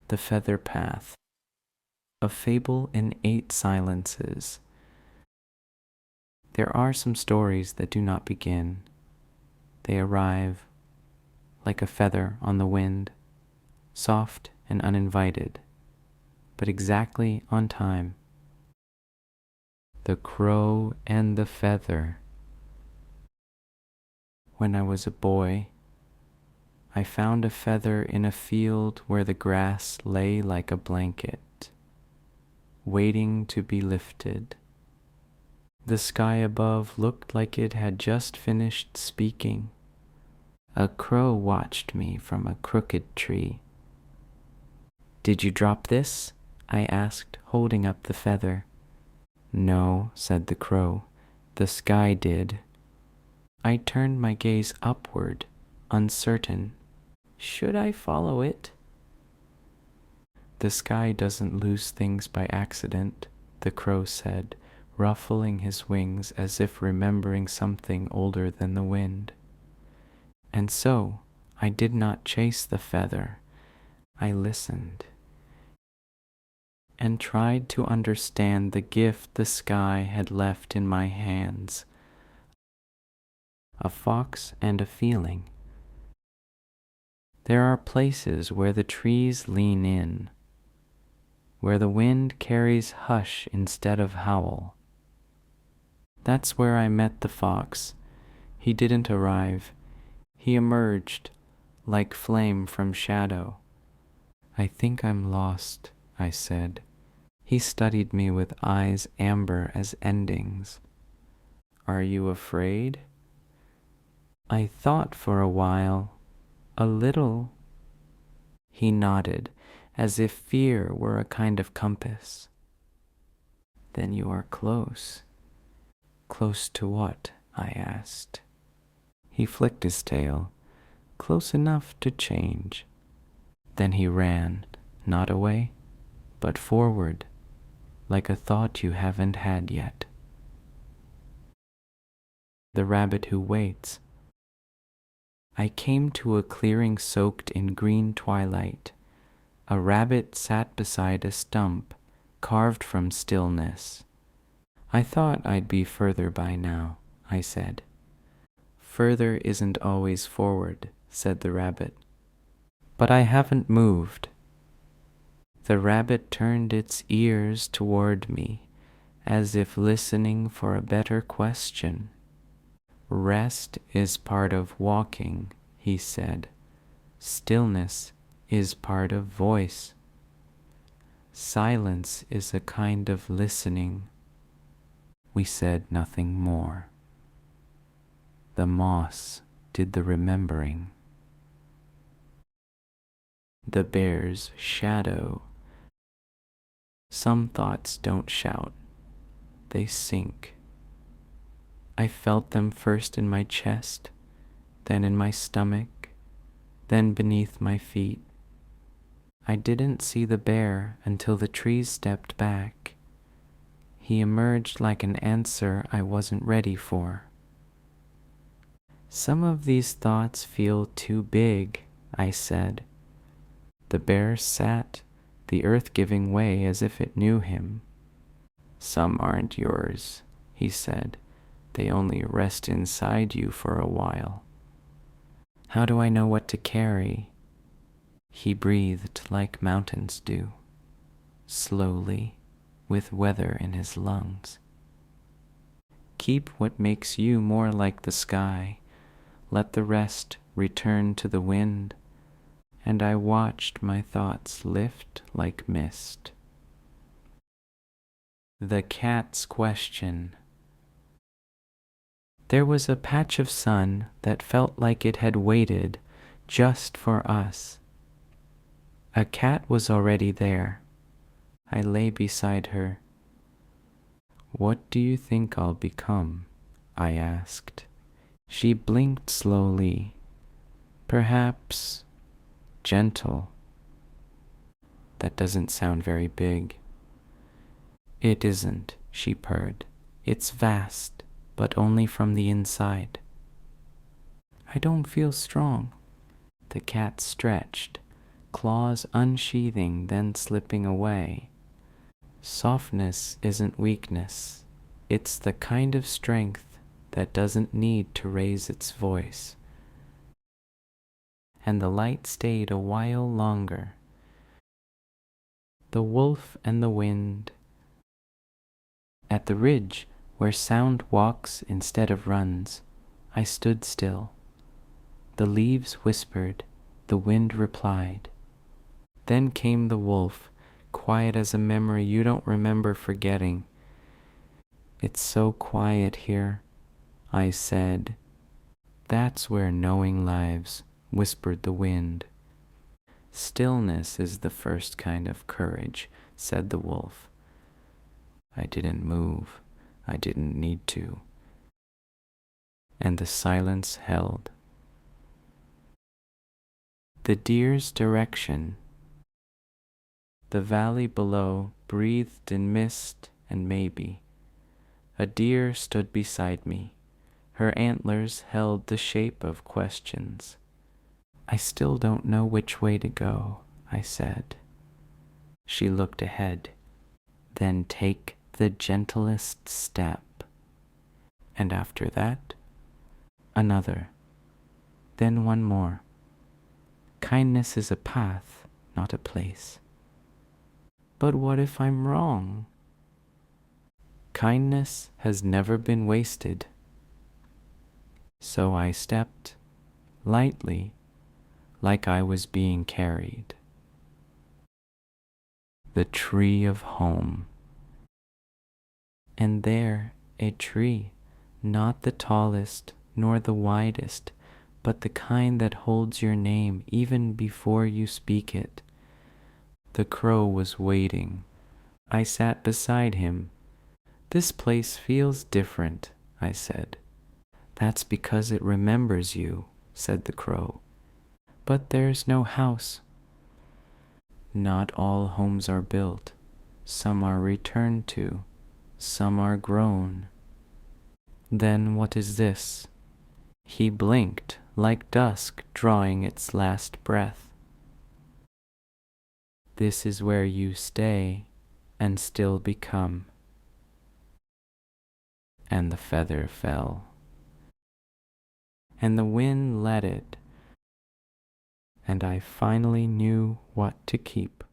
The Feather Path. A Fable in 8 Silences. There are some stories that do not begin. They arrive like a feather on the wind, soft and uninvited, but exactly on time. The Crow and the Feather. When I was a boy, I found a feather in a field where the grass lay like a blanket, waiting to be lifted. The sky above looked like it had just finished speaking. A crow watched me from a crooked tree. "Did you drop this?" I asked, holding up the feather. "No," said the crow, "the sky did." I turned my gaze upward, uncertain. Should I follow it? "The sky doesn't lose things by accident," the crow said, ruffling his wings as if remembering something older than the wind. And so I did not chase the feather. I listened and tried to understand the gift the sky had left in my hands. A fox and a feeling. There are places where the trees lean in, where the wind carries hush instead of howl. That's where I met the fox. He didn't arrive. He emerged like flame from shadow. "I think I'm lost," I said. He studied me with eyes amber as endings. "Are you afraid?" I thought for a while. "A little." He nodded, as if fear were a kind of compass. "Then you are close." "Close to what?" I asked. He flicked his tail. "Close enough to change." Then he ran, not away, but forward, like a thought you haven't had yet. The Rabbit Who Waits. I came to a clearing soaked in green twilight. A rabbit sat beside a stump carved from stillness. "I thought I'd be further by now," I said. "Further isn't always forward," said the rabbit. "But I haven't moved." The rabbit turned its ears toward me, as if listening for a better question. "Rest is part of walking," he said. "Stillness is part of voice. Silence is a kind of listening." We said nothing more. The moss did the remembering. The bear's shadow. Some thoughts don't shout. They sink. I felt them first in my chest, then in my stomach, then beneath my feet. I didn't see the bear until the trees stepped back. He emerged like an answer I wasn't ready for. "Some of these thoughts feel too big," I said. The bear sat, the earth giving way as if it knew him. "Some aren't yours," he said. "They only rest inside you for a while." "How do I know what to carry?" He breathed like mountains do, slowly, with weather in his lungs. "Keep what makes you more like the sky. Let the rest return to the wind." And I watched my thoughts lift like mist. The Cat's Question. There was a patch of sun that felt like it had waited just for us. A cat was already there. I lay beside her. "What do you think I'll become?" I asked. She blinked slowly. "Perhaps gentle." That doesn't sound very big. "It isn't," she purred. "It's vast, but only from the inside." "I don't feel strong." The cat stretched, claws unsheathing, then slipping away. Softness isn't weakness. It's the kind of strength that doesn't need to raise its voice. And the light stayed a while longer. The wolf and the wind. At the ridge where sound walks instead of runs, I stood still. The leaves whispered, the wind replied. Then came the wolf, quiet as a memory you don't remember forgetting. It's so quiet here, I said. That's where knowing lives, whispered the wind. Stillness is the first kind of courage, said the wolf. I didn't move. I didn't need to. And the silence held. The deer's direction. The valley below breathed in mist and maybe. A deer stood beside me. Her antlers held the shape of questions. I still don't know which way to go, I said. She looked ahead. Then take the gentlest step. And after that, another. Then one more. Kindness is a path, not a place. But what if I'm wrong? Kindness has never been wasted. So I stepped, lightly, like I was being carried. The tree of home. And there a tree, not the tallest nor the widest, but the kind that holds your name even before you speak it. The crow was waiting. I sat beside him. This place feels different, I said. That's because it remembers you, said the crow. But there's no house. Not all homes are built. Some are returned to. Some are grown. Then what is this? He blinked like dusk drawing its last breath. This is where you stay and still become. And the feather fell. And the wind let it. And I finally knew what to keep.